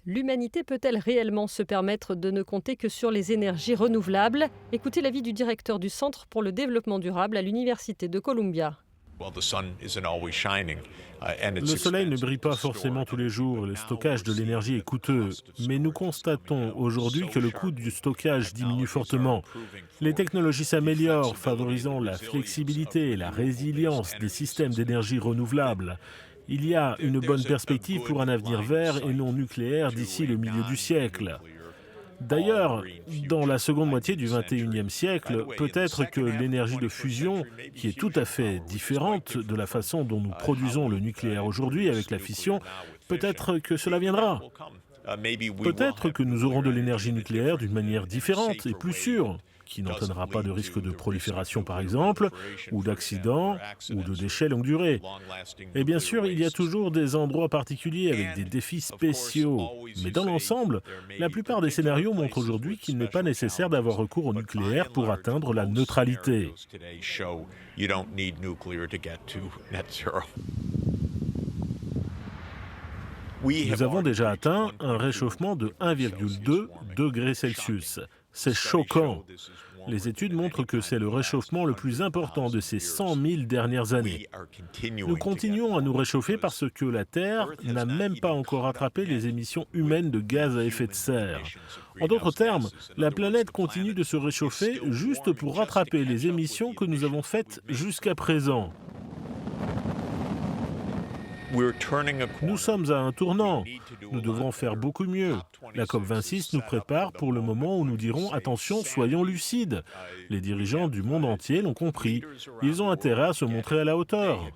L'humanité peut-elle réellement se permettre de ne compter que sur les énergies renouvelables? Écoutez l'avis du directeur du Centre pour le développement durable à l'Université de Columbia. Le soleil ne brille pas forcément tous les jours, le stockage de l'énergie est coûteux, mais nous constatons aujourd'hui que le coût du stockage diminue fortement. Les technologies s'améliorent, favorisant la flexibilité et la résilience des systèmes d'énergie renouvelables. Il y a une bonne perspective pour un avenir vert et non nucléaire d'ici le milieu du siècle. D'ailleurs, dans la seconde moitié du XXIe siècle, peut-être que l'énergie de fusion, qui est tout à fait différente de la façon dont nous produisons le nucléaire aujourd'hui avec la fission, peut-être que cela viendra. Peut-être que nous aurons de l'énergie nucléaire d'une manière différente et plus sûre, qui n'entraînera pas de risque de prolifération par exemple, ou d'accidents, ou de déchets longue durée. Et bien sûr, il y a toujours des endroits particuliers avec des défis spéciaux. Mais dans l'ensemble, la plupart des scénarios montrent aujourd'hui qu'il n'est pas nécessaire d'avoir recours au nucléaire pour atteindre la neutralité. Nous avons déjà atteint un réchauffement de 1,2 degrés Celsius. C'est choquant. Les études montrent que c'est le réchauffement le plus important de ces 100 000 dernières années. Nous continuons à nous réchauffer parce que la Terre n'a même pas encore rattrapé les émissions humaines de gaz à effet de serre. En d'autres termes, la planète continue de se réchauffer juste pour rattraper les émissions que nous avons faites jusqu'à présent. Nous sommes à un tournant. Nous devrons faire beaucoup mieux. La COP26 nous prépare pour le moment où nous dirons « Attention, soyons lucides ». Les dirigeants du monde entier l'ont compris. Ils ont intérêt à se montrer à la hauteur.